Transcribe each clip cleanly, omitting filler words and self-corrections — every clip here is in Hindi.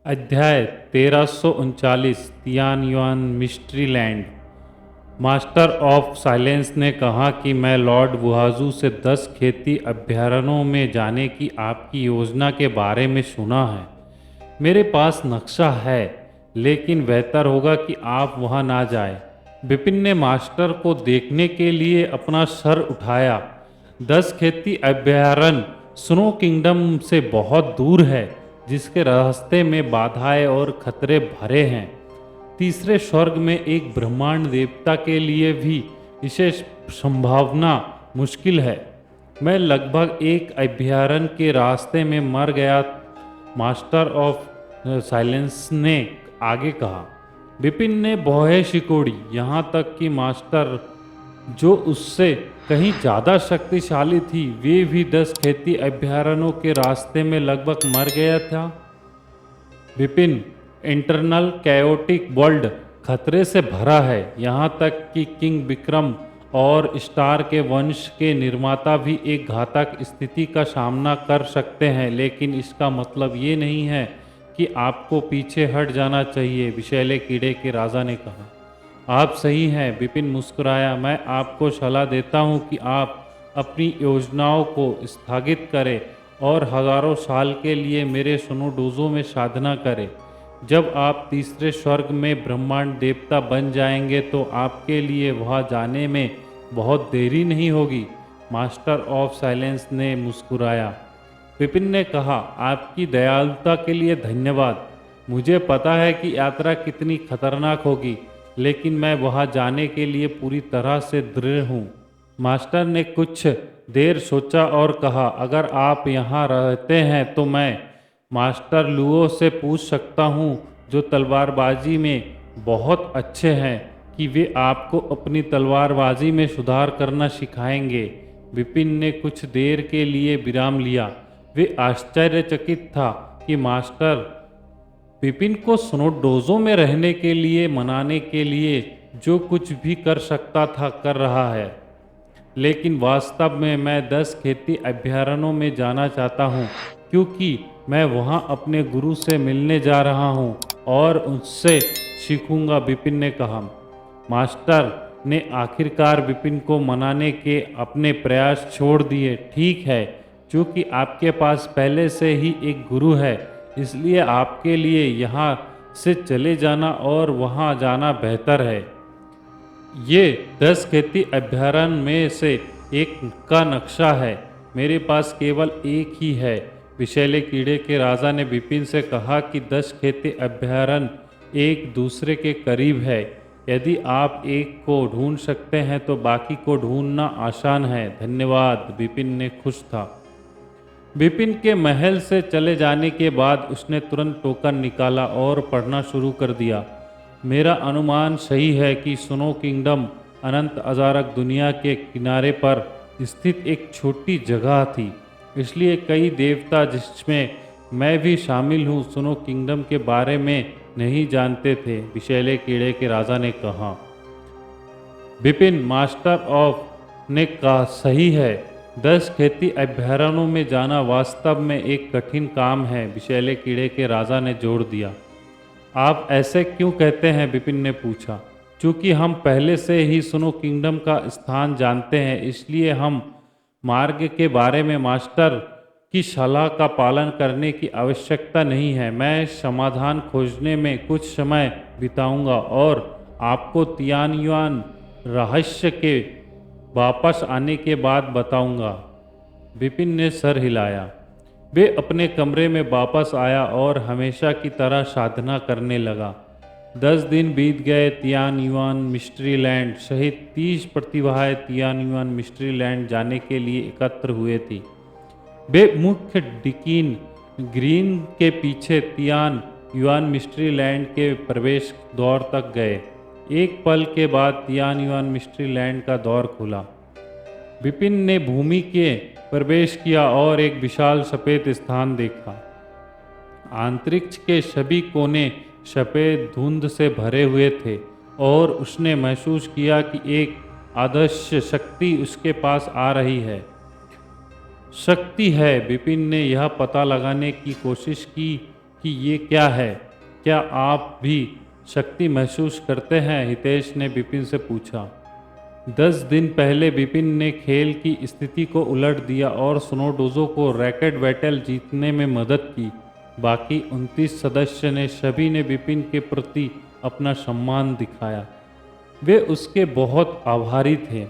अध्याय 1339 Tian yuan mystery land. Master of silence ने कहा कि मैं लॉर्ड वुहाजू से 10 खेती अभ्यारण्यों में जाने की आपकी योजना के बारे में सुना है। मेरे पास नक्शा है, लेकिन बेहतर होगा कि आप वहां ना जाएं। विपिन ने मास्टर को देखने के लिए अपना सर उठाया। 10 खेती अभ्यारण्य स्नो किंगडम से बहुत दूर है, जिसके रास्ते में बाधाएं और खतरे भरे हैं। तीसरे स्वर्ग में एक ब्रह्मांड देवता के लिए भी विशेष संभावना मुश्किल है। मैं लगभग एक अभ्यारण्य के रास्ते में मर गया, मास्टर ऑफ साइलेंस ने आगे कहा। विपिन ने भौहें सिकोड़ी, यहाँ तक कि मास्टर जो उससे कहीं ज़्यादा शक्तिशाली थी, वे भी 10 खेती अभ्यारण्यों के रास्ते में लगभग मर गया था। विपिन, इंटरनल कैओटिक वर्ल्ड खतरे से भरा है। यहाँ तक कि किंग विक्रम और स्टार के वंश के निर्माता भी एक घातक स्थिति का सामना कर सकते हैं, लेकिन इसका मतलब ये नहीं है कि आपको पीछे हट जाना चाहिए, विषैले कीड़े के राजा ने कहा। आप सही हैं, विपिन मुस्कुराया। मैं आपको सलाह देता हूं कि आप अपनी योजनाओं को स्थगित करें और हजारों साल के लिए मेरे सुनोडोजो में साधना करें। जब आप तीसरे स्वर्ग में ब्रह्मांड देवता बन जाएंगे तो आपके लिए वहां जाने में बहुत देरी नहीं होगी। मास्टर ऑफ साइलेंस ने मुस्कुराया। विपिन ने कहा, आपकी दयालुता के लिए धन्यवाद। मुझे पता है कि यात्रा कितनी खतरनाक होगी, लेकिन मैं वहां जाने के लिए पूरी तरह से दृढ़ हूँ। मास्टर ने कुछ देर सोचा और कहा, अगर आप यहाँ रहते हैं तो मैं मास्टर लुओ से पूछ सकता हूँ, जो तलवारबाजी में बहुत अच्छे हैं, कि वे आपको अपनी तलवारबाजी में सुधार करना सिखाएंगे। विपिन ने कुछ देर के लिए विराम लिया। वे आश्चर्यचकित था कि मास्टर विपिन को स्नोडोजो में रहने के लिए मनाने के लिए जो कुछ भी कर सकता था कर रहा है। लेकिन वास्तव में मैं 10 खेती अभ्यारण्यों में जाना चाहता हूँ, क्योंकि मैं वहाँ अपने गुरु से मिलने जा रहा हूँ और उससे सीखूंगा, विपिन ने कहा। मास्टर ने आखिरकार विपिन को मनाने के अपने प्रयास छोड़ दिए। ठीक है, क्योंकि आपके पास पहले से ही एक गुरु है, इसलिए आपके लिए यहाँ से चले जाना और वहाँ जाना बेहतर है। ये 10 खेती अभ्यारण्य में से एक का नक्शा है। मेरे पास केवल एक ही है। विषैले कीड़े के राजा ने विपिन से कहा कि 10 खेती अभ्यारण्य एक दूसरे के करीब है। यदि आप एक को ढूंढ सकते हैं तो बाकी को ढूंढना आसान है। धन्यवाद, विपिन ने खुश था। विपिन के महल से चले जाने के बाद उसने तुरंत टोकन निकाला और पढ़ना शुरू कर दिया। मेरा अनुमान सही है कि स्नो किंगडम अनंत अजारक दुनिया के किनारे पर स्थित एक छोटी जगह थी, इसलिए कई देवता, जिसमें मैं भी शामिल हूँ, स्नो किंगडम के बारे में नहीं जानते थे, विषैले कीड़े के राजा ने कहा। विपिन, मास्टर ऑफ ने कहा, सही है। 10 खेती अभ्यारण्यों में जाना वास्तव में एक कठिन काम है, विषैले कीड़े के राजा ने जोर दिया। आप ऐसे क्यों कहते हैं, विपिन ने पूछा। क्योंकि हम पहले से ही स्नो किंगडम का स्थान जानते हैं, इसलिए हम मार्ग के बारे में मास्टर की सलाह का पालन करने की आवश्यकता नहीं है। मैं समाधान खोजने में कुछ समय बिताऊंगा और आपको तियान युआन रहस्य के वापस आने के बाद बताऊंगा। विपिन ने सर हिलाया। वे अपने कमरे में वापस आया और हमेशा की तरह साधना करने लगा। 10 दिन बीत गए। तियान युआन मिस्ट्री लैंड सहित 30 प्रतिभाएं तियान युआन मिस्ट्री लैंड जाने के लिए एकत्र हुए थी। वे मुख्य डिकीन ग्रीन के पीछे तियान युआन मिस्ट्री लैंड के प्रवेश द्वार तक गए। एक पल के बाद तियान युआन मिस्ट्री लैंड का द्वार खुला। विपिन ने भूमि के प्रवेश किया और एक विशाल सफ़ेद स्थान देखा। अंतरिक्ष के सभी कोने सफ़ेद धुंध से भरे हुए थे और उसने महसूस किया कि एक अदृश्य शक्ति उसके पास आ रही है। शक्ति है, विपिन ने यह पता लगाने की कोशिश की कि ये क्या है, क्या आप भी शक्ति महसूस करते हैं? हितेश ने विपिन से पूछा। 10 दिन पहले विपिन ने खेल की स्थिति को उलट दिया और स्नोडोजो को रैकेट बैटल जीतने में मदद की। बाकी 29 सदस्य ने सभी ने विपिन के प्रति अपना सम्मान दिखाया। वे उसके बहुत आभारी थे।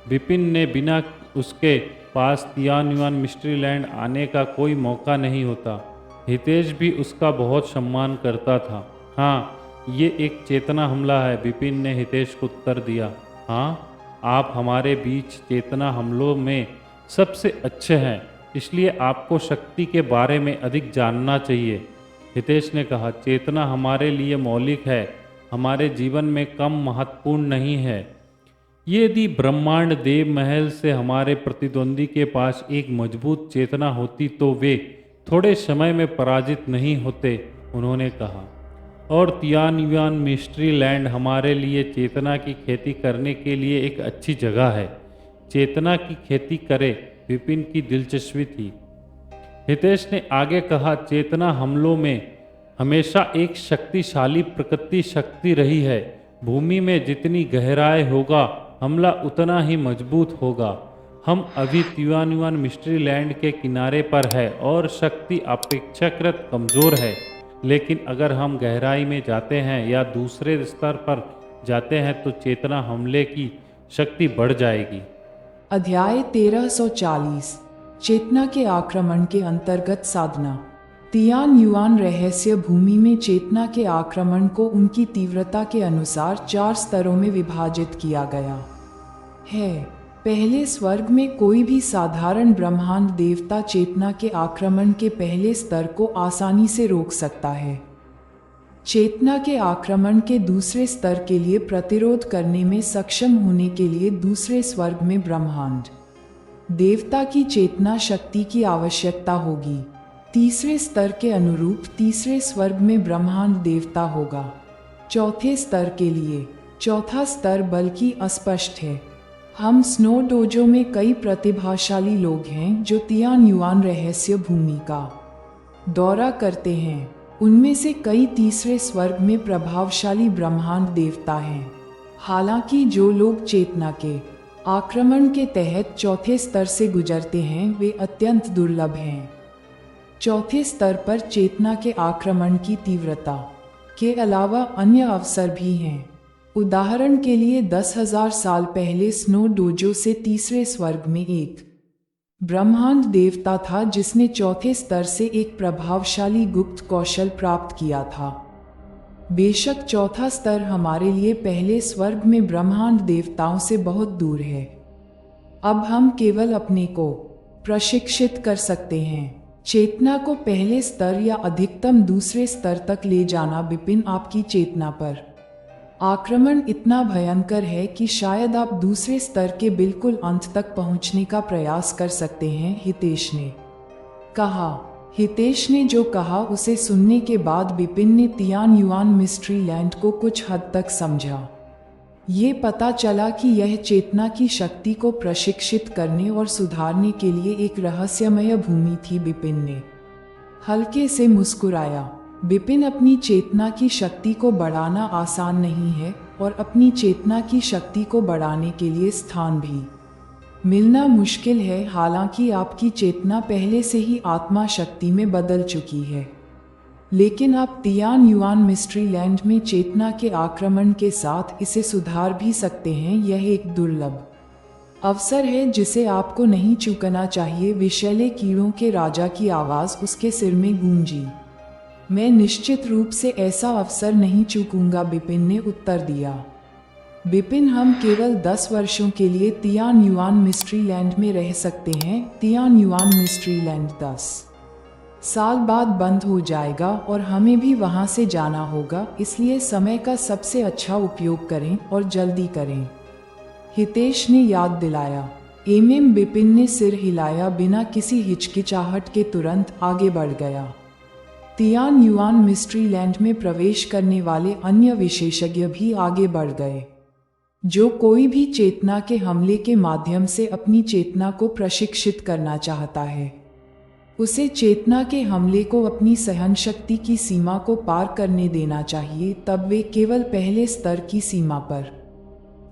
विपिन ने बिना उसके पास तियान-युआन मिस्ट्री लैंड आने का कोई मौका नहीं होता। हितेश भी उसका बहुत सम्मान करता था। हाँ, ये एक चेतना हमला है, विपिन ने हितेश को उत्तर दिया। हाँ, आप हमारे बीच चेतना हमलों में सबसे अच्छे हैं, इसलिए आपको शक्ति के बारे में अधिक जानना चाहिए, हितेश ने कहा। चेतना हमारे लिए मौलिक है, हमारे जीवन में कम महत्वपूर्ण नहीं है। यदि ब्रह्मांड देव महल से हमारे प्रतिद्वंदी के पास एक मजबूत चेतना होती तो वे थोड़े समय में पराजित नहीं होते, उन्होंने कहा। और तियान-युआन मिस्ट्री लैंड हमारे लिए चेतना की खेती करने के लिए एक अच्छी जगह है। चेतना की खेती करे, विपिन की दिलचस्पी थी। हितेश ने आगे कहा, चेतना हमलों में हमेशा एक शक्तिशाली प्रकृति शक्ति रही है। भूमि में जितनी गहराई होगा, हमला उतना ही मजबूत होगा। हम अभी तियान-युआन मिस्ट्री लैंड के किनारे पर है और शक्ति अपेक्षाकृत कमज़ोर है, लेकिन अगर हम गहराई में जाते हैं या दूसरे स्तर पर जाते हैं तो चेतना हमले की शक्ति बढ़ जाएगी। अध्याय 1340 चेतना के आक्रमण के अंतर्गत साधना। तियान-युआन रहस्य भूमि में चेतना के आक्रमण को उनकी तीव्रता के अनुसार 4 स्तरों में विभाजित किया गया है। पहले स्वर्ग में कोई भी साधारण ब्रह्मांड देवता चेतना के आक्रमण के पहले स्तर को आसानी से रोक सकता है। चेतना के आक्रमण के दूसरे स्तर के लिए प्रतिरोध करने में सक्षम होने के लिए दूसरे स्वर्ग में ब्रह्मांड देवता की चेतना शक्ति की आवश्यकता होगी। तीसरे स्तर के अनुरूप तीसरे स्वर्ग में ब्रह्मांड देवता होगा। चौथे स्तर के लिए चौथा स्तर बल्कि अस्पष्ट है। हम स्नो डोजो में कई प्रतिभाशाली लोग हैं जो तियान-युआन रहस्य भूमि का दौरा करते हैं। उनमें से कई तीसरे स्वर्ग में प्रभावशाली ब्रह्मांड देवता हैं। हालांकि जो लोग चेतना के आक्रमण के तहत चौथे स्तर से गुजरते हैं वे अत्यंत दुर्लभ हैं। चौथे स्तर पर चेतना के आक्रमण की तीव्रता के अलावा अन्य अवसर भी हैं। उदाहरण के लिए 10,000 साल पहले स्नो डोजो से तीसरे स्वर्ग में एक ब्रह्मांड देवता था जिसने चौथे स्तर से एक प्रभावशाली गुप्त कौशल प्राप्त किया था। बेशक चौथा स्तर हमारे लिए पहले स्वर्ग में ब्रह्मांड देवताओं से बहुत दूर है। अब हम केवल अपने को प्रशिक्षित कर सकते हैं। चेतना को पहले स्तर या अधिकतम दूसरे स्तर तक ले जाना। विपिन, आपकी चेतना पर आक्रमण इतना भयंकर है कि शायद आप दूसरे स्तर के बिल्कुल अंत तक पहुंचने का प्रयास कर सकते हैं, हितेश ने कहा। हितेश ने जो कहा उसे सुनने के बाद विपिन ने तियान-युआन मिस्ट्री लैंड को कुछ हद तक समझा। ये पता चला कि यह चेतना की शक्ति को प्रशिक्षित करने और सुधारने के लिए एक रहस्यमय भूमि थी। विपिन ने हल्के से मुस्कुराया। विपिन, अपनी चेतना की शक्ति को बढ़ाना आसान नहीं है और अपनी चेतना की शक्ति को बढ़ाने के लिए स्थान भी मिलना मुश्किल है। हालांकि आपकी चेतना पहले से ही आत्मा शक्ति में बदल चुकी है, लेकिन आप तियान-युआन मिस्ट्री लैंड में चेतना के आक्रमण के साथ इसे सुधार भी सकते हैं। यह एक दुर्लभ अवसर है जिसे आपको नहीं चूकना चाहिए। विषैले कीड़ों के राजा की आवाज़ उसके सिर में गूंजी। मैं निश्चित रूप से ऐसा अवसर नहीं चूकूंगा, विपिन ने उत्तर दिया। विपिन, हम केवल 10 वर्षों के लिए तियान-युआन मिस्ट्री लैंड में रह सकते हैं। तियान-युआन मिस्ट्री लैंड 10 साल बाद बंद हो जाएगा और हमें भी वहां से जाना होगा, इसलिए समय का सबसे अच्छा उपयोग करें और जल्दी करें, हितेश ने याद दिलाया। विपिन ने सिर हिलाया। बिना किसी हिचकिचाहट के तुरंत आगे बढ़ गया। तियान-युआन मिस्ट्री लैंड में प्रवेश करने वाले अन्य विशेषज्ञ भी आगे बढ़ गए। जो कोई भी चेतना के हमले के माध्यम से अपनी चेतना को प्रशिक्षित करना चाहता है, उसे चेतना के हमले को अपनी सहन शक्ति की सीमा को पार करने देना चाहिए। तब वे केवल पहले स्तर की सीमा पर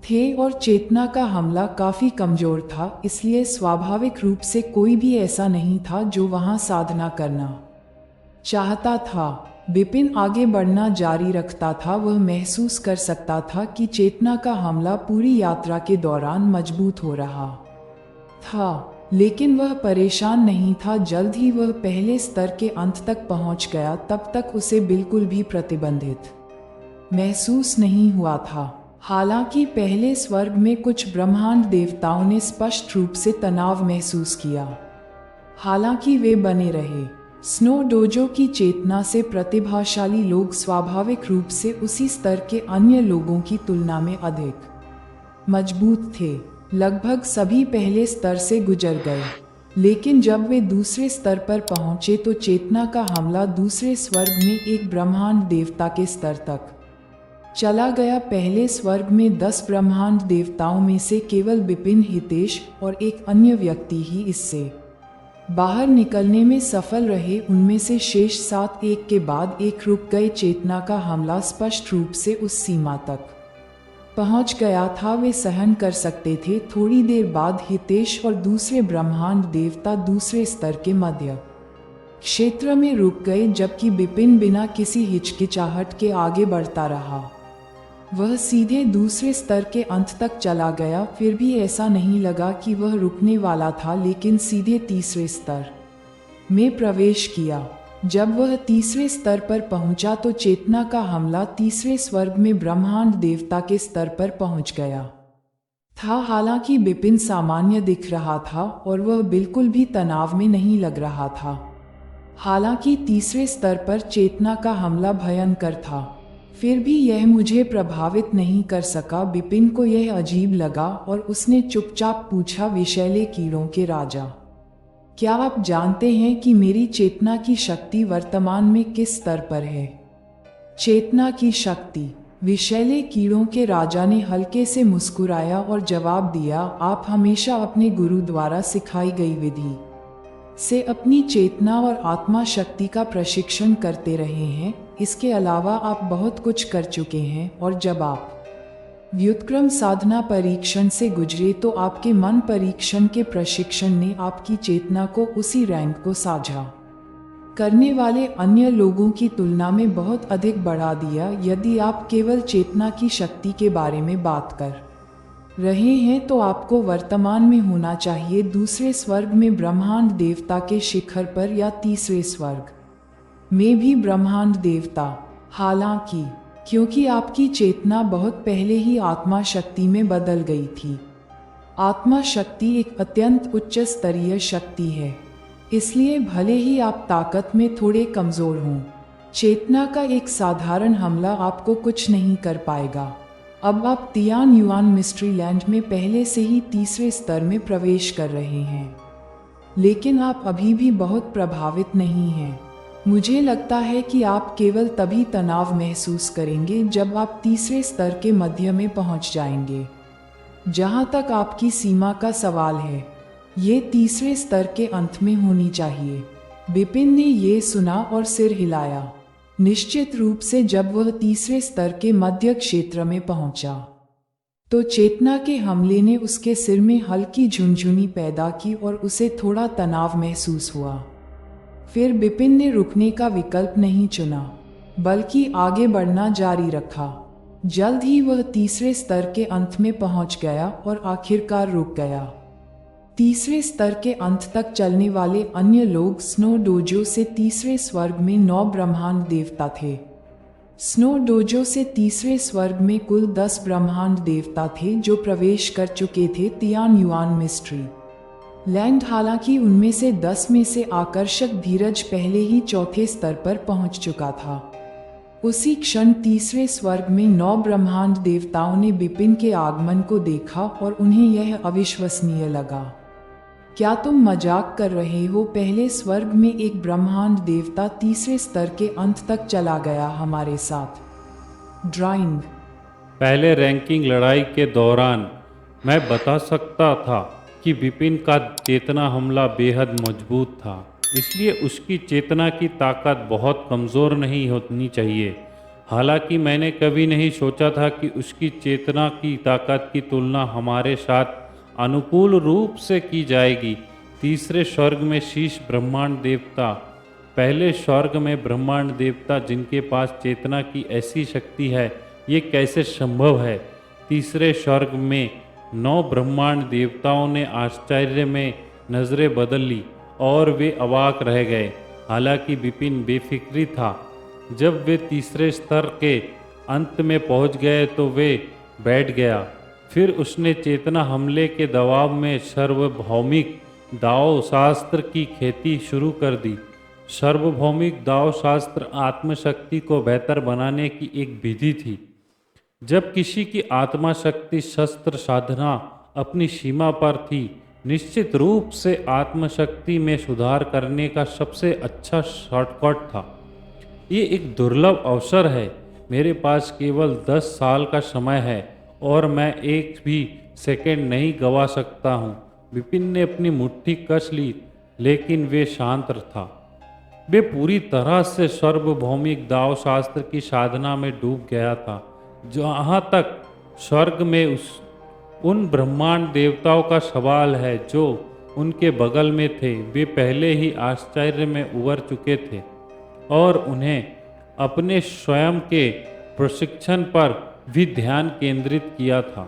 थे और चेतना का हमला काफी कमजोर था, इसलिए स्वाभाविक रूप से कोई भी ऐसा नहीं था जो वहां साधना करना चाहता था। विपिन आगे बढ़ना जारी रखता था। वह महसूस कर सकता था कि चेतना का हमला पूरी यात्रा के दौरान मजबूत हो रहा था, लेकिन वह परेशान नहीं था। जल्द ही वह पहले स्तर के अंत तक पहुंच गया। तब तक उसे बिल्कुल भी प्रतिबंधित महसूस नहीं हुआ था। हालांकि पहले स्वर्ग में कुछ ब्रह्मांड देवताओं ने स्पष्ट रूप से तनाव महसूस किया। हालांकि वे बने रहे। स्नो डोजो की चेतना से प्रतिभाशाली लोग स्वाभाविक रूप से उसी स्तर के अन्य लोगों की तुलना में अधिक मजबूत थे। लगभग सभी पहले स्तर से गुजर गए, लेकिन जब वे दूसरे स्तर पर पहुंचे तो चेतना का हमला दूसरे स्वर्ग में एक ब्रह्मांड देवता के स्तर तक चला गया। पहले स्वर्ग में 10 ब्रह्मांड देवताओं में से केवल विपिन, हितेश और एक अन्य व्यक्ति ही इससे बाहर निकलने में सफल रहे। उनमें से शेष 7 एक के बाद एक रुक गए। चेतना का हमला स्पष्ट रूप से उस सीमा तक पहुंच गया था वे सहन कर सकते थे। थोड़ी देर बाद हितेश और दूसरे ब्रह्मांड देवता दूसरे स्तर के मध्य क्षेत्र में रुक गए, जबकि विपिन बिना किसी हिचकिचाहट के आगे बढ़ता रहा। वह सीधे दूसरे स्तर के अंत तक चला गया। फिर भी ऐसा नहीं लगा कि वह रुकने वाला था, लेकिन सीधे तीसरे स्तर में प्रवेश किया। जब वह तीसरे स्तर पर पहुंचा तो चेतना का हमला तीसरे स्वर्ग में ब्रह्मांड देवता के स्तर पर पहुंच गया था। हालांकि विपिन सामान्य दिख रहा था और वह बिल्कुल भी तनाव में नहीं लग रहा था। हालांकि तीसरे स्तर पर चेतना का हमला भयंकर था, फिर भी यह मुझे प्रभावित नहीं कर सका। विपिन को यह अजीब लगा और उसने चुपचाप पूछा, विषैले कीड़ों के राजा, क्या आप जानते हैं कि मेरी चेतना की शक्ति वर्तमान में किस स्तर पर है? चेतना की शक्ति। विषैले कीड़ों के राजा ने हल्के से मुस्कुराया और जवाब दिया, आप हमेशा अपने गुरु द्वारा सिखाई गई विधि से अपनी चेतना और आत्मा शक्ति का प्रशिक्षण करते रहे हैं। इसके अलावा आप बहुत कुछ कर चुके हैं और जब आप व्युत्क्रम साधना परीक्षण से गुजरे तो आपके मन परीक्षण के प्रशिक्षण ने आपकी चेतना को उसी रैंक को साझा करने वाले अन्य लोगों की तुलना में बहुत अधिक बढ़ा दिया। यदि आप केवल चेतना की शक्ति के बारे में बात कर रहे हैं तो आपको वर्तमान में होना चाहिए दूसरे स्वर्ग में ब्रह्मांड देवता के शिखर पर या तीसरे स्वर्ग में भी ब्रह्मांड देवता। हालांकि क्योंकि आपकी चेतना बहुत पहले ही आत्मा शक्ति में बदल गई थी। आत्मा शक्ति एक अत्यंत उच्च स्तरीय शक्ति है, इसलिए भले ही आप ताकत में थोड़े कमजोर हों, चेतना का एक साधारण हमला आपको कुछ नहीं कर पाएगा। अब आप तियान युआन मिस्ट्री लैंड में पहले से ही तीसरे स्तर में प्रवेश कर रहे हैं, लेकिन आप अभी भी बहुत प्रभावित नहीं हैं। मुझे लगता है कि आप केवल तभी तनाव महसूस करेंगे जब आप तीसरे स्तर के मध्य में पहुंच जाएंगे। जहां तक आपकी सीमा का सवाल है, ये तीसरे स्तर के अंत में होनी चाहिए। विपिन ने ये सुना और सिर हिलाया। निश्चित रूप से जब वह तीसरे स्तर के मध्य क्षेत्र में पहुंचा तो चेतना के हमले ने उसके सिर में हल्की झुनझुनी पैदा की और उसे थोड़ा तनाव महसूस हुआ। फिर विपिन ने रुकने का विकल्प नहीं चुना, बल्कि आगे बढ़ना जारी रखा। जल्द ही वह तीसरे स्तर के अंत में पहुंच गया और आखिरकार रुक गया। तीसरे स्तर के अंत तक चलने वाले अन्य लोग स्नो डोजो से तीसरे स्वर्ग में 9 ब्रह्मांड देवता थे। स्नो डोजो से तीसरे स्वर्ग में कुल 10 ब्रह्मांड देवता थे जो प्रवेश कर चुके थे तियान युआन मिस्ट्री लैंड। हालांकि उनमें से 10 में से आकर्षक धीरज पहले ही चौथे स्तर पर पहुंच चुका था। उसी क्षण तीसरे स्वर्ग में 9 ब्रह्मांड देवताओं ने विपिन के आगमन को देखा और उन्हें यह अविश्वसनीय लगा। क्या तुम मजाक कर रहे हो? पहले स्वर्ग में एक ब्रह्मांड देवता तीसरे स्तर के अंत तक चला गया हमारे साथ। ड्राइंग। पहले रैंकिंग लड़ाई के दौरान मैं बता सकता था कि विपिन का चेतना हमला बेहद मजबूत था। इसलिए उसकी चेतना की ताकत बहुत कमज़ोर नहीं होनी चाहिए। हालांकि मैंने कभी नहीं सोचा था कि उसकी चेतना की ताकत की तुलना हमारे साथ अनुकूल रूप से की जाएगी। तीसरे स्वर्ग में शीश ब्रह्मांड देवता, पहले स्वर्ग में ब्रह्मांड देवता जिनके पास चेतना की ऐसी शक्ति है, ये कैसे संभव है? तीसरे स्वर्ग में 9 ब्रह्मांड देवताओं ने आश्चर्य में नजरें बदल ली और वे अवाक रह गए। हालांकि विपिन बेफिक्री था। जब वे तीसरे स्तर के अंत में पहुंच गए तो वे बैठ गया। फिर उसने चेतना हमले के दबाव में सार्वभौमिक दाव शास्त्र की खेती शुरू कर दी। सार्वभौमिक दाव शास्त्र आत्मशक्ति को बेहतर बनाने की एक विधि थी। जब किसी की आत्मा शक्ति शस्त्र साधना अपनी सीमा पर थी, निश्चित रूप से आत्मशक्ति में सुधार करने का सबसे अच्छा शॉर्टकट था। ये एक दुर्लभ अवसर है। मेरे पास केवल 10 साल का समय है और मैं एक भी सेकंड नहीं गवा सकता हूँ। विपिन ने अपनी मुट्ठी कस ली, लेकिन वे शांत था। वे पूरी तरह से सार्वभौमिक दाव शास्त्र की साधना में डूब गया था। जहाँ तक स्वर्ग में उन ब्रह्मांड देवताओं का सवाल है जो उनके बगल में थे, वे पहले ही आश्चर्य में उबर चुके थे और उन्हें अपने स्वयं के प्रशिक्षण पर भी ध्यान केंद्रित किया था।